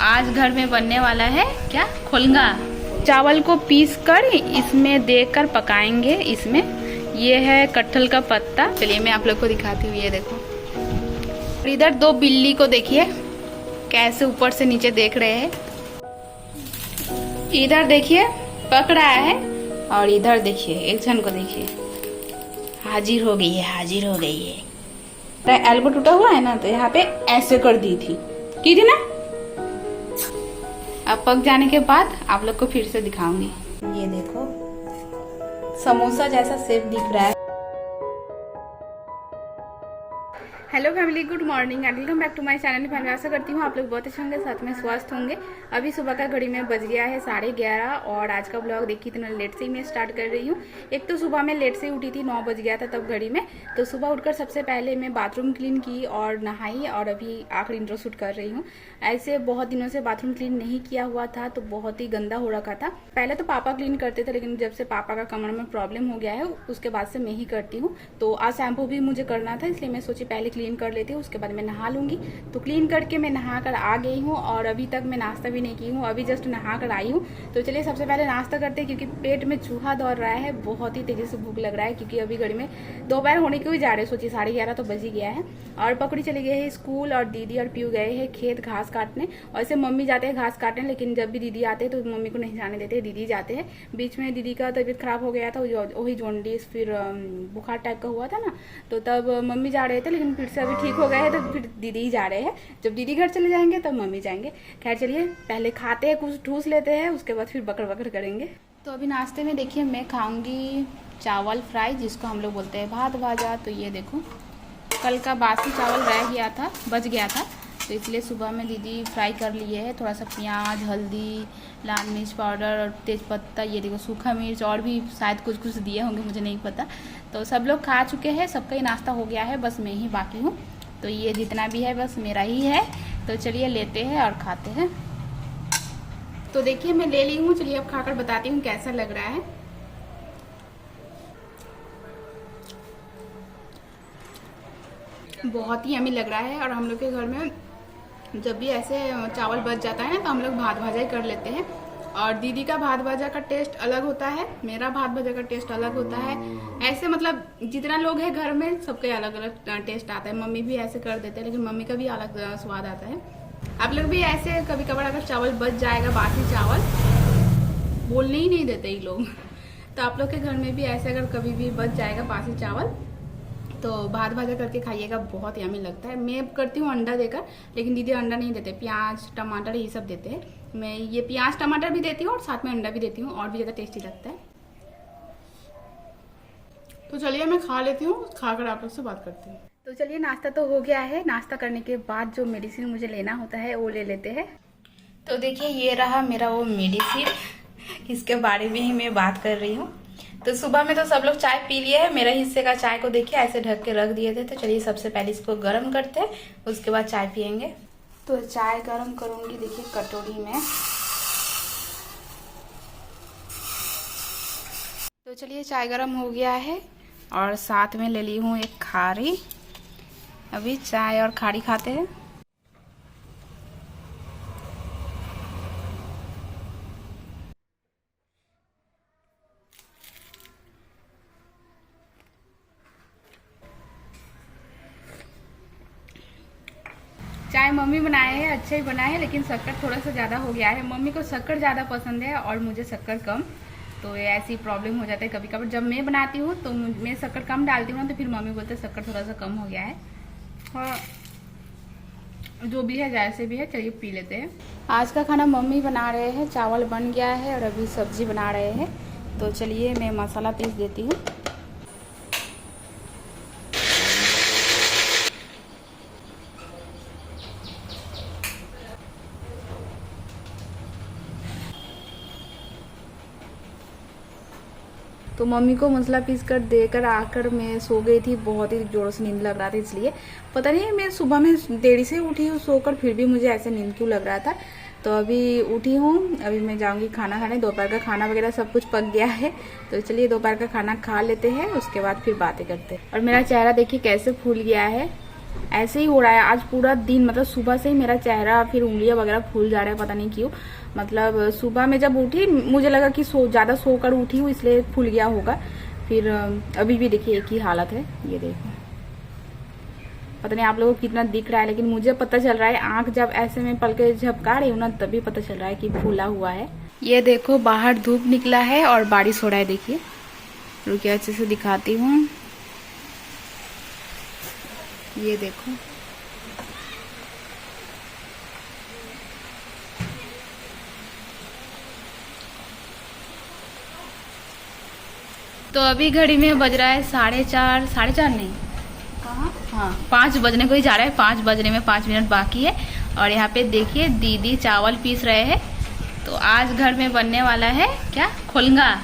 आज घर में बनने वाला है क्या, खोलगा। चावल को पीस कर इसमें देकर पकाएंगे। इसमें ये है कटहल का पत्ता। चलिए मैं आप लोग को दिखाती हूँ। ये देखो, इधर दो बिल्ली को देखिए कैसे ऊपर से नीचे देख रहे हैं। इधर देखिए पक रहा है, और इधर देखिए एक जन को देखिए, हाजिर हो गई है, हाजिर हो गई है। एल्बो टूटा हुआ है ना, तो यहाँ पे ऐसे कर दी थी ना। अब पक जाने के बाद आप लोग को फिर से दिखाऊंगी। ये देखो समोसा जैसा शेप दिख रहा है। Hello family, good morning and welcome back to my channel. Family आशा करती हूँ आप लोग बहुत अच्छे होंगे, साथ में स्वस्थ होंगे। अभी सुबह का घड़ी में बज गया है 11:30 और आज का ब्लॉग देखिए इतना लेट से ही मैं स्टार्ट कर रही हूँ। एक तो सुबह में लेट से उठी थी, 9 बज गया था तब घड़ी में। तो सुबह उठकर सबसे पहले मैं बाथरूम क्लीन की और नहाई, और अभी आखिरी इंट्रो शूट कर रही हूँ। ऐसे बहुत दिनों से बाथरूम क्लीन नहीं किया हुआ था, तो बहुत ही गंदा हो रखा था। पहले तो पापा क्लीन करते थे, लेकिन जब से पापा का कमर में प्रॉब्लम हो गया है उसके बाद से मैं ही करती हूँ। तो आज शैम्पू भी मुझे करना था, इसलिए मैं सोची पहले क्लीन कर लेती हूँ, उसके बाद मैं नहा लूंगी। तो क्लीन करके मैं नहा कर आ गई हूँ, और अभी तक मैं नाश्ता भी नहीं की हूँ, अभी जस्ट नहा कर आई हूँ। तो चलिए सबसे पहले नाश्ता करते हैं, क्योंकि पेट में चूहा दौड़ रहा है, बहुत ही तेजी से भूख लग रहा है। क्योंकि अभी घड़ी में दोपहर होने क्यों ही जा रहे, सोचिए 11:30 तो बज ही गया है। और पकड़ी चली गई है स्कूल, और दीदी और पीयू गए हैं खेत घास काटने। और ऐसे मम्मी जाते हैं घास काटने, लेकिन जब भी दीदी आते हैं तो मम्मी को नहीं जाने देते, दीदी जाते हैं। बीच में दीदी का तबीयत खराब हो गया था, वही जॉन्डिस फिर बुखार टाइप का हुआ था ना, तो तब मम्मी जा रहे थे, लेकिन फिर से अभी ठीक हो गए हैं, तो फिर दीदी ही जा रहे हैं। जब दीदी घर चले जाएंगे तब मम्मी जाएंगे। खैर चलिए पहले खाते हैं, कुछ ठूस लेते हैं, उसके बाद फिर बकर बकर करेंगे। तो अभी नाश्ते में देखिए मैं खाऊंगी चावल फ्राई, जिसको हम लोग बोलते हैं भात भाजा। तो ये देखो कल का बासी चावल रह गया था, बच गया था, तो इसलिए सुबह में दीदी फ्राई कर लिए है। थोड़ा सा प्याज, हल्दी, लाल मिर्च पाउडर और तेज़पत्ता, ये देखो सूखा मिर्च, और भी शायद कुछ कुछ दिए होंगे, मुझे नहीं पता। तो सब लोग खा चुके हैं, सबका ही नाश्ता हो गया है, बस मैं ही बाकी हूँ। तो ये जितना भी है बस मेरा ही है। तो चलिए लेते हैं और खाते हैं। तो देखिए मैं ले ली हूँ, चलिए अब खाकर बताती हूँ कैसा लग रहा है। बहुत ही यम्मी लग रहा है। और हम लोग के घर में जब भी ऐसे चावल बच जाता है तो हम लोग भात भाजा ही कर लेते हैं। और दीदी का भात भाजा का टेस्ट अलग होता है, मेरा भात भाजा का टेस्ट अलग होता है। ऐसे मतलब जितना लोग हैं घर में सबका अलग अलग टेस्ट आता है। मम्मी भी ऐसे कर देते हैं, लेकिन मम्मी का भी अलग स्वाद आता है। आप लोग भी ऐसे कभी कभार अगर चावल बच जाएगा, बासी चावल, बोलने ही नहीं देते ये लोग, तो आप लोग के घर में भी ऐसे अगर कभी भी बच जाएगा बासी चावल तो भात भाजा करके खाइएगा, बहुत यम्मी लगता है। मैं करती हूँ अंडा देकर, लेकिन दीदी अंडा नहीं देते, प्याज टमाटर ये सब देते हैं। मैं ये प्याज टमाटर भी देती हूँ और साथ में अंडा भी देती हूँ, और भी ज़्यादा टेस्टी लगता है। तो चलिए मैं खा लेती हूँ, खाकर आप लोग से बात करती हूँ। तो चलिए नाश्ता तो हो गया है। नाश्ता करने के बाद जो मेडिसिन मुझे लेना होता है वो ले लेते हैं। तो देखिए ये रहा मेरा वो मेडिसिन, इसके बारे में ही मैं बात कर रही हूँ। तो सुबह में तो सब लोग चाय पी लिए है, मेरा हिस्से का चाय को देखिए ऐसे ढक के रख दिए थे। तो चलिए सबसे पहले इसको गर्म करते हैं, उसके बाद चाय पियेंगे। तो चाय गर्म करूंगी, देखिए कटोरी में। तो चलिए चाय गर्म हो गया है, और साथ में ले ली हूँ एक खारी। अभी चाय और खारी खाते हैं। चाय मम्मी बनाए हैं, अच्छा ही बना है, लेकिन शक्कर थोड़ा सा ज़्यादा हो गया है। मम्मी को शक्कर ज़्यादा पसंद है और मुझे शक्कर कम, तो ऐसी प्रॉब्लम हो जाता है कभी कभी। जब मैं बनाती हूँ तो मैं शक्कर कम डालती हूँ, तो फिर मम्मी बोलते हैं शक्कर थोड़ा सा कम हो गया है। और जो भी है जैसे भी है, चलिए पी लेते हैं। आज का खाना मम्मी बना रहे हैं, चावल बन गया है और अभी सब्जी बना रहे हैं। तो चलिए मैं मसाला पीस देती हूँ। तो मम्मी को मसाला पीस कर देकर आकर मैं सो गई थी, बहुत ही जोरों से नींद लग रहा था, इसलिए पता नहीं मैं सुबह में देरी से उठी हूँ सोकर, फिर भी मुझे ऐसे नींद क्यों लग रहा था। तो अभी उठी हूँ, अभी मैं जाऊँगी खाना खाने। दोपहर का खाना वगैरह सब कुछ पक गया है, तो चलिए दोपहर का खाना खा लेते हैं, उसके बाद फिर बातें करते हैं। और मेरा चेहरा देखिए कैसे फूल गया है, ऐसे ही हो रहा है आज पूरा दिन, मतलब सुबह से ही मेरा चेहरा फिर उंगलियां वगैरह फूल जा रहा है, पता नहीं क्यों। मतलब सुबह में जब उठी मुझे लगा कि ज़्यादा सोकर उठी हूँ इसलिए फूल गया होगा। फिर अभी भी देखिए एक ही हालत है, ये देखो। पता नहीं आप लोगों को कितना दिख रहा है, लेकिन मुझे पता चल रहा है। आंख जब ऐसे में पलके झपका रही हूँ ना तभी पता चल रहा है कि फूला हुआ है। ये देखो बाहर धूप निकला है और बारिश हो रहा है, देखिए। रुकिए अच्छे से दिखाती हूँ, ये देखो। तो अभी घड़ी में बज रहा है 4:30, 4:30 नहीं, कहाँ, हाँ 5 बजने को ही जा रहा है। 5 बजने में 5 मिनट बाकी है। और यहाँ पे देखिए दीदी चावल पीस रहे हैं। तो आज घर में बनने वाला है क्या, खोलगा।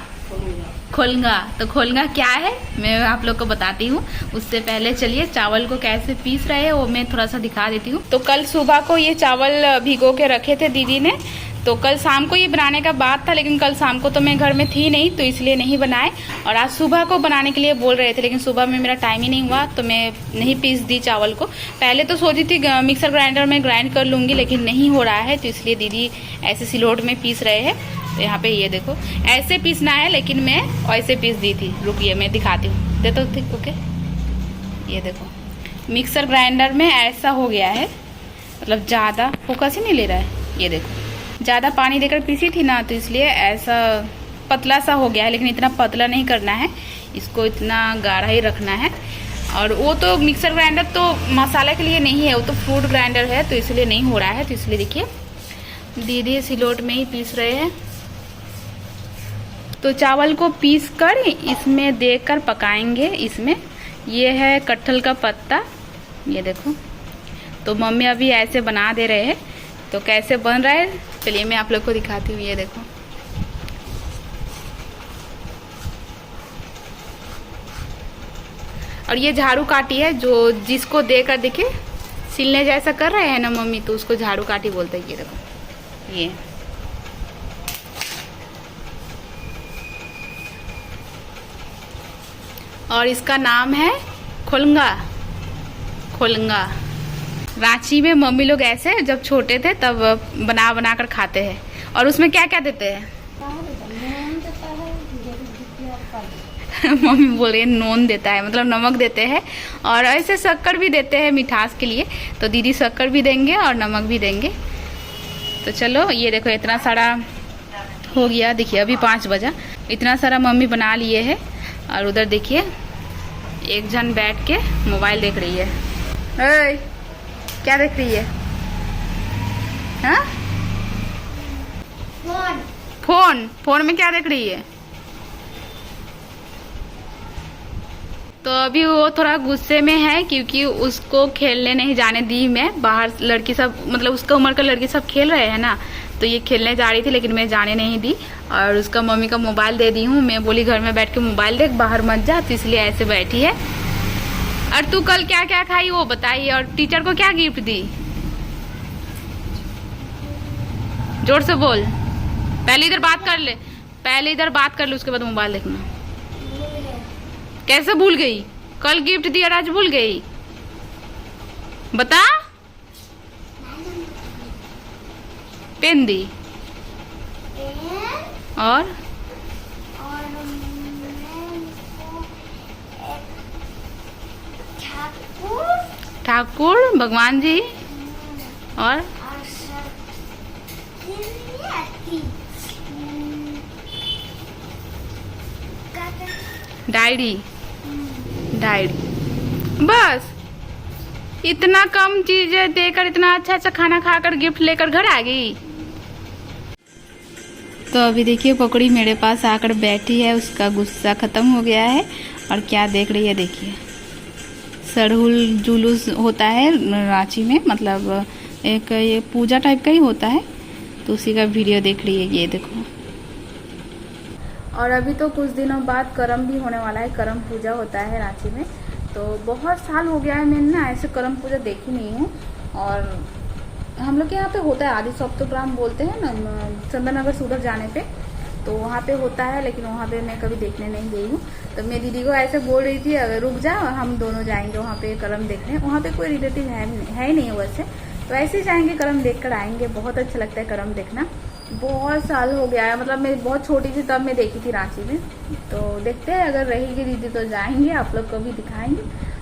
खोलगा, तो खोलगा क्या है मैं आप लोग को बताती हूँ। उससे पहले चलिए चावल को कैसे पीस रहे हैं वो मैं थोड़ा सा दिखा देती हूँ। तो कल सुबह को ये चावल भिगो के रखे थे दीदी ने। तो कल शाम को ये बनाने का बात था, लेकिन कल शाम को तो मैं घर में थी नहीं, तो इसलिए नहीं बनाए। और आज सुबह को बनाने के लिए बोल रहे थे, लेकिन सुबह में मेरा टाइम ही नहीं हुआ, तो मैं नहीं पीस दी चावल को। पहले तो सोची थी मिक्सर ग्राइंडर में ग्राइंड कर लूँगी, लेकिन नहीं हो रहा है, तो इसलिए दीदी ऐसे सिलोट में पीस रहे हैं। तो यहाँ पे ये देखो ऐसे पीसना है, लेकिन मैं ऐसे पीस दी थी। रुकिए मैं दिखाती हूँ, देता हूँ। ओके, ये देखो मिक्सर ग्राइंडर में ऐसा हो गया है, मतलब ज़्यादा फोकस ही नहीं ले रहा है। ये देखो ज़्यादा पानी देकर पीसी थी ना, तो इसलिए ऐसा पतला सा हो गया है। लेकिन इतना पतला नहीं करना है, इसको इतना गाढ़ा ही रखना है। और वो तो मिक्सर ग्राइंडर तो मसाला के लिए नहीं है, वो तो फ्रूट ग्राइंडर है, तो इसलिए नहीं हो रहा है। तो इसलिए देखिए दीदी सिलोट में ही पीस रहे हैं। तो चावल को पीस कर इसमें देकर पकाएंगे। इसमें ये है कटहल का पत्ता, ये देखो। तो मम्मी अभी ऐसे बना दे रहे हैं। तो कैसे बन रहा है चलिए मैं आप लोग को दिखाती हूँ, ये देखो। और ये झाड़ू काटी है, जो जिसको देकर देखिए सिलने जैसा कर रहे हैं ना मम्मी, तो उसको झाड़ू काटी बोलते हैं। ये देखो ये। और इसका नाम है खोलगा। खोलगा रांची में मम्मी लोग ऐसे जब छोटे थे तब बना बना कर खाते हैं। और उसमें क्या क्या देते हैं मम्मी बोल रही है नून देता है, मतलब नमक देते हैं। और ऐसे शक्कर भी देते हैं मिठास के लिए, तो दीदी शक्कर भी देंगे और नमक भी देंगे। तो चलो ये देखो इतना सारा हो गया। देखिए अभी 5 बजा, इतना सारा मम्मी बना लिए है। और उधर देखिए एक जन बैठ के मोबाइल देख रही है। ओए, क्या देख रही है? हाँ? फोन। फोन में क्या देख रही है? तो अभी वो थोड़ा गुस्से में है, क्योंकि उसको खेलने नहीं जाने दी मैं। बाहर लड़की सब, मतलब उसका उम्र का लड़की सब खेल रहे हैं ना, तो ये खेलने जा रही थी, लेकिन मैं जाने नहीं दी। और उसका मम्मी का मोबाइल दे दी हूँ। मैं बोली घर में बैठ के मोबाइल देख, बाहर मत जा, तो इसलिए ऐसे बैठी है। और तू कल क्या क्या खाई वो बताई, और टीचर को क्या गिफ्ट दी? जोर से बोल। पहले इधर बात कर ले, पहले इधर बात कर ले, उसके बाद मोबाइल देखना। कैसे भूल गई? कल गिफ्ट दिया आज भूल गई? बता। पेन दी और ठाकुर भगवान जी और डायरी। डायरी बस। इतना कम चीजें देकर इतना अच्छा अच्छा खाना खाकर गिफ्ट लेकर घर आ गई। तो अभी देखिए पकड़ी मेरे पास आकर बैठी है, उसका गुस्सा खत्म हो गया है। और क्या देख रही है देखिए, सरहुल जुलूस होता है रांची में, मतलब एक ये पूजा टाइप का ही होता है, तो उसी का वीडियो देख रही है। ये देखो। और अभी तो कुछ दिनों बाद करम भी होने वाला है, करम पूजा होता है रांची में। तो बहुत साल हो गया है मैंने ना ऐसे करम पूजा देखी नहीं हूँ। और हम लोग के यहाँ पे होता है आदि सप्तग्राम बोलते हैं ना, चंदन नगर से उधर जाने पे, तो वहाँ पे होता है, लेकिन वहाँ पे मैं कभी देखने नहीं गई हूँ। तो मेरी दीदी को ऐसे बोल रही थी अगर रुक जा, हम दोनों जाएंगे वहाँ पे करम देखने। वहाँ पे कोई रिलेटिव है ही नहीं वैसे, तो ऐसे ही जाएंगे, करम देख कर आएंगे। बहुत अच्छा लगता है करम देखना। बहुत साल हो गया है, मतलब मैं बहुत छोटी थी तब मैं देखी थी रांची में। तो देखते हैं, अगर रहेगी दीदी तो जाएंगे, आप लोग को भी दिखाएंगे,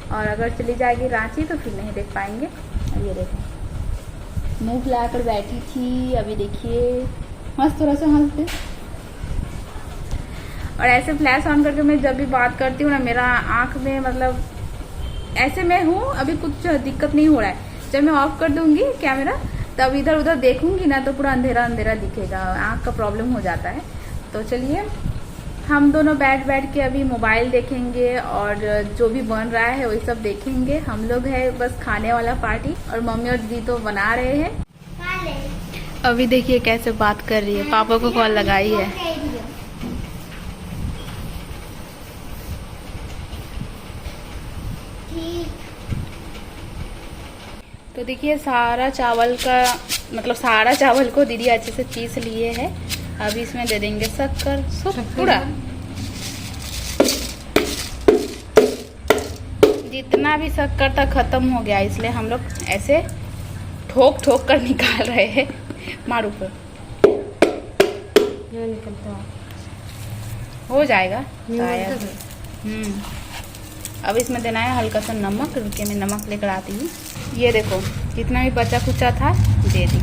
और अगर चली जाएगी रांची तो फिर नहीं देख पाएंगे। ये देखो मुँह फुलाकर बैठी थी, अभी देखिए मस्त, थोड़ा सा हंस दे। और ऐसे फ्लैश ऑन करके मैं जब भी बात करती हूँ ना, मेरा आँख में मतलब ऐसे मैं हूँ, अभी कुछ दिक्कत नहीं हो रहा है। जब मैं ऑफ कर दूंगी कैमरा तब इधर उधर देखूंगी ना तो पूरा अंधेरा अंधेरा दिखेगा, आँख का प्रॉब्लम हो जाता है। तो चलिए हम दोनों बैठ के अभी मोबाइल देखेंगे और जो भी बन रहा है वही सब देखेंगे। हम लोग है बस खाने वाला पार्टी, और मम्मी और दीदी तो बना रहे हैं। अभी देखिए कैसे बात कर रही है, पापा को कॉल लगाई है। तो देखिए सारा चावल का मतलब सारा चावल को दीदी अच्छे से पीस लिए है। अभी इसमें दे देंगे शक्कर पूरा, जितना भी शक्कर था खत्म हो गया, इसलिए हम लोग ऐसे ठोक ठोक कर निकाल रहे हैं। मारू पर निकलता हो जाएगा शायद। अब इसमें देना है हल्का सा नमक। रुके मैं नमक लेकर आती हूँ। ये देखो जितना भी बचा कुचा था दे दी।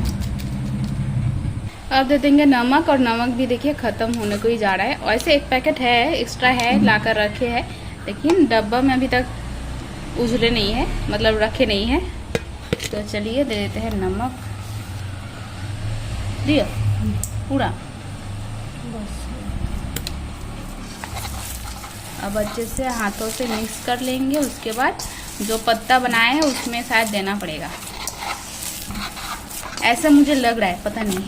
अब दे देंगे नमक, और नमक भी देखिए ख़त्म होने को ही जा रहा है। वैसे एक पैकेट है एक्स्ट्रा है, लाकर रखे हैं, लेकिन डब्बा में अभी तक उजले नहीं है, मतलब रखे नहीं है। तो चलिए दे देते हैं नमक। दिया पूरा बस। अब अच्छे से हाथों से मिक्स कर लेंगे। उसके बाद जो पत्ता बनाए हैं उसमें शायद देना पड़ेगा, ऐसा मुझे लग रहा है, पता नहीं।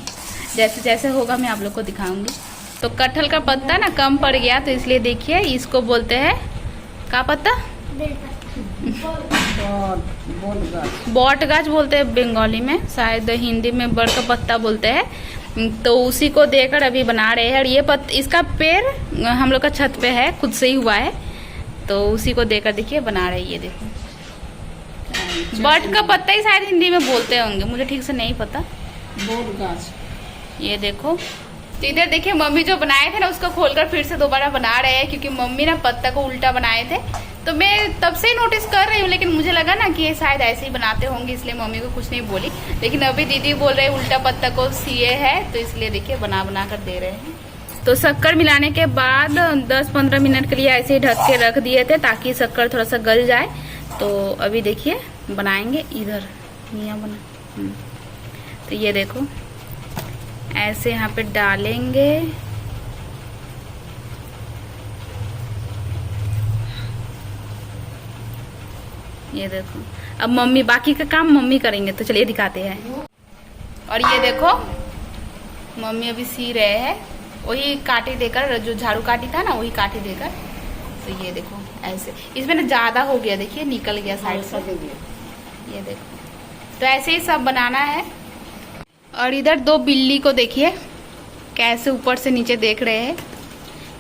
जैसे जैसे होगा मैं आप लोग को दिखाऊंगी। तो कटहल का पत्ता ना कम पड़ गया, तो इसलिए देखिए इसको बोलते हैं का पत्ता, बॉट गाछ बोलते हैं बंगाली में, शायद हिंदी में बड़ का पत्ता बोलते हैं। तो उसी को देकर अभी बना रहे हैं। और ये इसका पेड़ हम लोग का छत पे है, खुद से ही हुआ है, तो उसी को देकर देखिए बना रहे हैं। ये देखो बट का पत्ता ही शायद हिंदी में बोलते होंगे, मुझे ठीक से नहीं पता। बोट गाछ। ये देखो तो इधर देखिए मम्मी जो बनाए थे ना उसको खोलकर फिर से दोबारा बना रहे हैं, क्योंकि मम्मी ना पत्ता को उल्टा बनाए थे। तो मैं तब से ही नोटिस कर रही हूँ, लेकिन मुझे लगा ना कि ये शायद ऐसे ही बनाते होंगे, इसलिए मम्मी को कुछ नहीं बोली। लेकिन अभी दीदी बोल रहे उल्टा पत्ता को सिए है, तो इसलिए देखिए बना कर दे रहे हैं। तो शक्कर मिलाने के बाद 10-15 मिनट के लिए ऐसे ही ढक के रख दिए थे, ताकि शक्कर थोड़ा सा गल जाए। तो अभी देखिए बनाएंगे, इधर मियाँ बना। तो ये देखो ऐसे यहाँ पे डालेंगे। ये देखो अब मम्मी बाकी का काम मम्मी करेंगे, तो चलिए दिखाते हैं। और ये देखो मम्मी अभी सी रहे हैं, वही काटी देकर, जो झाड़ू काटी था ना वही काटी देकर। तो ये देखो ऐसे, इसमें ना ज्यादा हो गया, देखिए निकल गया साइड से। ये देखो तो ऐसे ही सब बनाना है। और इधर दो बिल्ली को देखिए कैसे ऊपर से नीचे देख रहे हैं।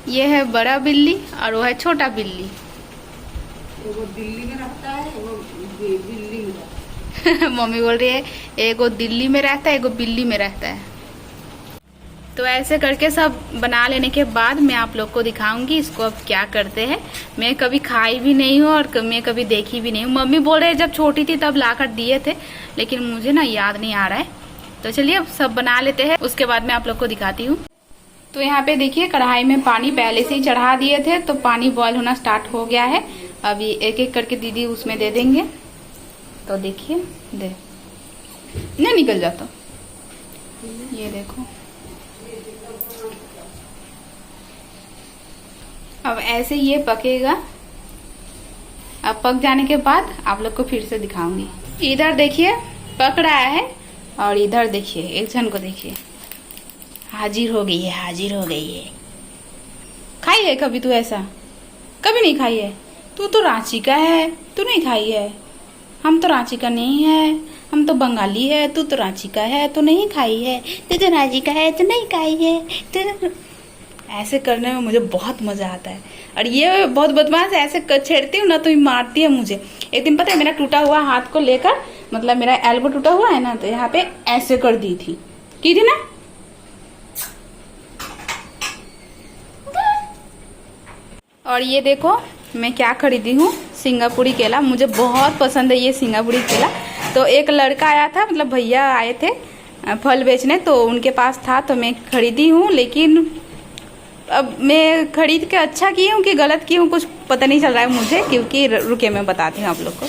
ये है बड़ा बिल्ली और वो है छोटा बिल्ली। वो दिल्ली में रहता है, वो बिल्ली में रहता है। मम्मी बोल रही है एगो दिल्ली में रहता है, एगो बिल्ली में रहता है। तो ऐसे करके सब बना लेने के बाद मैं आप लोग को दिखाऊंगी इसको अब क्या करते हैं। मैं कभी खाई भी नहीं हूँ और मैं कभी देखी भी नहीं हूँ। मम्मी बोल रहे जब छोटी थी तब लाकर दिए थे, लेकिन मुझे ना याद नहीं आ रहा है। तो चलिए अब सब बना लेते हैं, उसके बाद मैं आप लोग को दिखाती हूँ। तो यहाँ पे देखिए कढ़ाई में पानी पहले से ही चढ़ा दिए थे, तो पानी बॉयल होना स्टार्ट हो गया है। अभी एक एक करके दीदी उसमें दे देंगे। तो देखिए दे नहीं निकल जाता, ये देखो। अब ऐसे ये पकेगा। अब पक जाने के बाद आप लोग को फिर से दिखाऊंगी। इधर देखिए पक रहा है, और इधर देखिए एक जन को देखिए हाजिर हो गई है, हाजिर हो गई है। खाई है कभी तू ऐसा? कभी नहीं खाई है। तू तो रांची का है, तू नहीं खाई है। हम तो रांची का नहीं है, हम तो बंगाली है। तू तो रांची का है तो नहीं खाई है, तू तो रांची का है तो नहीं खाई है। ऐसे करने में मुझे बहुत मजा आता है। और ये बहुत बदमाश है, ऐसे छेड़ती हूँ ना तो ये मारती है मुझे। एक दिन पता है मेरा टूटा हुआ हाथ को लेकर, मतलब मेरा एल्बो टूटा हुआ है ना, तो यहाँ पे ऐसे कर दी थी ना। और ये देखो मैं क्या खरीदी हूँ, सिंगापुरी केला। मुझे बहुत पसंद है ये सिंगापुरी केला। तो एक लड़का आया था, मतलब भैया आए थे फल बेचने, तो उनके पास था तो मैं खरीदी हूँ। लेकिन अब मैं खरीद के अच्छा की हूँ कि गलत की हूँ कुछ पता नहीं चल रहा है मुझे, क्योंकि रुके मैं बताती हूँ आप लोग को।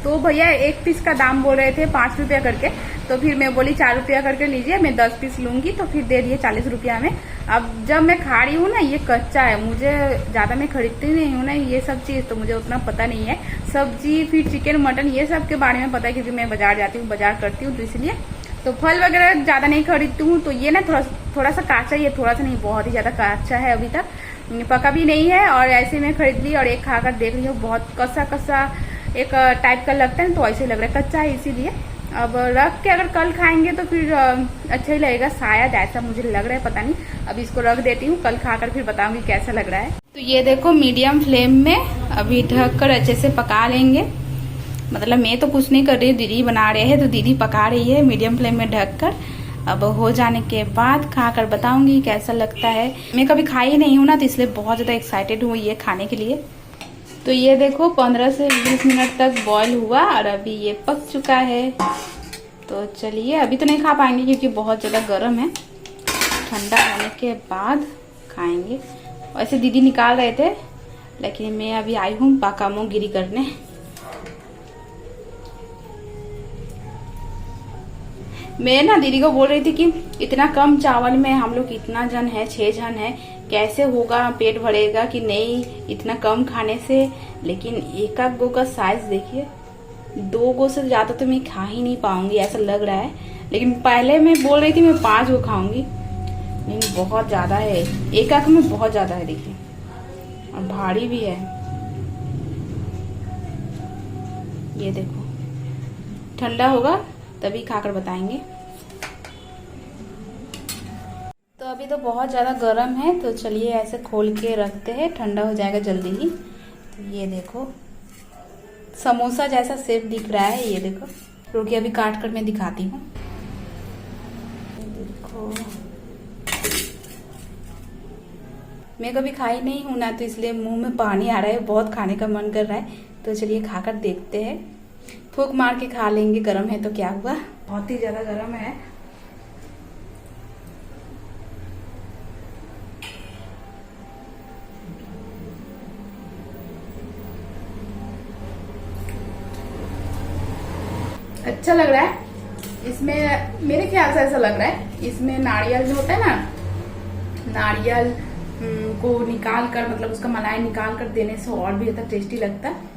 तो भैया एक पीस का दाम बोल रहे थे 5 रुपया करके, तो फिर मैं बोली 4 रुपया करके लीजिए, मैं 10 पीस लूंगी, तो फिर दे दिए 40 रुपया में। अब जब मैं खा रही हूँ ना, ये कच्चा है, मुझे ज्यादा मैं खरीदती नहीं हूँ ना ये सब चीज, तो मुझे उतना पता नहीं है। सब्जी फिर चिकन मटन ये सब के बारे में पता है, क्योंकि मैं बाजार जाती हूँ, बाजार करती हूँ, तो इसलिए तो फल वगैरह ज्यादा नहीं खरीदती हूँ। तो ये ना थोड़ा सा काचा, ये थोड़ा सा नहीं बहुत ही ज्यादा काचा है, अभी तक पका भी नहीं है। और ऐसे में खरीद ली और एक खाकर देख ली, बहुत कसा एक टाइप का लगता है, तो ऐसे लग रहा है कच्चा है, इसीलिए अब रख के अगर कल खाएंगे तो फिर अच्छा ही लगेगा शायद, ऐसा मुझे लग रहा है, पता नहीं। अब इसको रख देती हूँ, कल खाकर फिर बताऊंगी कैसा लग रहा है। तो ये देखो मीडियम फ्लेम में अभी ढक कर अच्छे से पका लेंगे। मतलब मैं तो कुछ नहीं कर रही हूँ, दीदी बना रहे हैं, तो दीदी पका रही है मीडियम फ्लेम में ढक कर। अब हो जाने के बाद खाकर बताऊंगी कैसा लगता है। मैं कभी खाई नहीं हूँ ना, तो इसलिए बहुत ज्यादा एक्साइटेड हूँ ये खाने के लिए। तो ये देखो 15 से 20 मिनट तक बॉईल हुआ और अभी ये पक चुका है। तो चलिए, अभी तो नहीं खा पाएंगे क्योंकि बहुत ज़्यादा गर्म है, ठंडा होने के बाद खाएंगे। वैसे दीदी निकाल रहे थे, लेकिन मैं अभी आई हूँ पाकामोगिरी करने। मैं ना दीदी को बोल रही थी कि इतना कम चावल में हम लोग इतना जन है, 6 जन है, कैसे होगा, पेट भरेगा कि नहीं इतना कम खाने से। लेकिन एक गो का साइज देखिए, 2 गो से ज्यादा तो मैं खा ही नहीं पाऊंगी ऐसा लग रहा है। लेकिन पहले मैं बोल रही थी मैं 5 गो खाऊंगी, लेकिन बहुत ज्यादा है, एक में बहुत ज्यादा है देखिए, और भारी भी है। ये देखो, ठंडा होगा तभी खाकर बताएंगे। तो अभी तो बहुत ज़्यादा गर्म है, तो चलिए ऐसे खोल के रखते हैं, ठंडा हो जाएगा जल्दी ही। तो ये देखो समोसा जैसा शेप दिख रहा है, ये देखो। रुकिए अभी काट कर मैं दिखाती हूँ। देखो मैं कभी खाई नहीं हूँ ना, तो इसलिए मुंह में पानी आ रहा है, बहुत खाने का मन कर रहा है। तो चलिए खाकर देखते हैं, फूंक मार के खा लेंगे, गर्म है तो क्या हुआ, बहुत ही ज्यादा गर्म है। अच्छा लग रहा है, इसमें मेरे ख्याल से ऐसा लग रहा है, इसमें नारियल जो होता है ना, नारियल को निकाल कर, मतलब उसका मलाई निकाल कर देने से और भी ज्यादा टेस्टी लगता है।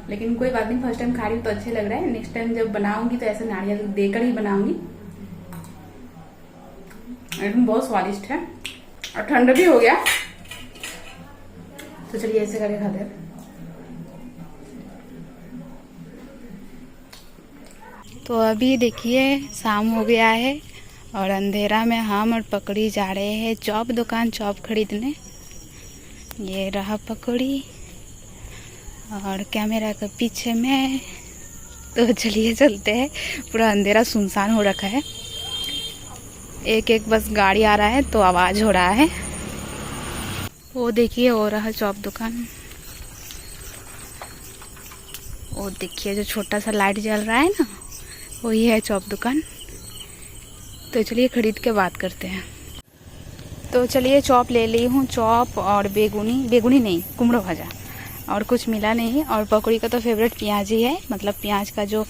लेकिन कोई बात नहीं, फर्स्ट टाइम खा रही हूँ तो अच्छे लग रहा है। नेक्स्ट टाइम जब बनाऊंगी तो ऐसे नारियल देकर ही बनाऊंगी। एकदम बहुत स्वादिष्ट है और ठंडा भी हो गया। तो चलिए ऐसे करके खाते हैं। तो अभी देखिए शाम हो गया है और अंधेरा में हम और पकड़ी जा रहे हैं चॉप दुकान, चॉप खरीदने। ये रहा पकड़ी और कैमरा के पीछे में। तो चलिए चलते हैं, पूरा अंधेरा सुनसान हो रखा है, एक एक बस गाड़ी आ रहा है तो आवाज हो रहा है। वो देखिए हो रहा चॉप दुकान, वो देखिए जो छोटा सा लाइट जल रहा है ना, वही है चॉप दुकान। तो चलिए खरीद के बात करते हैं। तो चलिए चॉप ले ली हूँ, चॉप और बेगुनी नहीं, कुमड़ो भाजा, और कुछ मिला नहीं। और पकौड़ी का तो फेवरेट प्याज ही है, मतलब प्याज का जो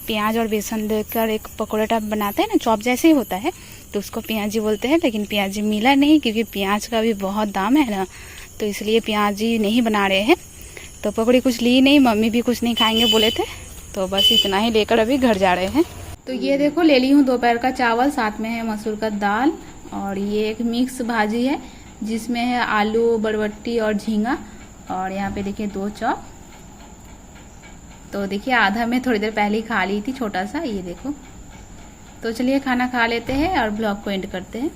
प्याज और बेसन देकर एक पकौड़ा टाइप बनाते हैं ना, चॉप जैसे ही होता है, तो उसको प्याजी बोलते हैं। लेकिन प्याजी मिला नहीं क्योंकि प्याज का भी बहुत दाम है ना, तो इसलिए प्याजी नहीं बना रहे हैं। तो पकौड़ी कुछ ली नहीं, मम्मी भी कुछ नहीं खाएंगे बोले थे, तो बस इतना ही लेकर अभी घर जा रहे हैं। तो ये देखो ले ली हूँ दोपहर का चावल, साथ में है मसूर का दाल, और ये एक मिक्स भाजी है जिसमें है आलू, बरबट्टी और झींगा, और यहाँ पे देखिए 2 चॉप। तो देखिए आधा मैं थोड़ी देर पहले ही खा ली थी, छोटा सा, ये देखो। तो चलिए खाना खा लेते हैं और ब्लॉग को एंड करते हैं।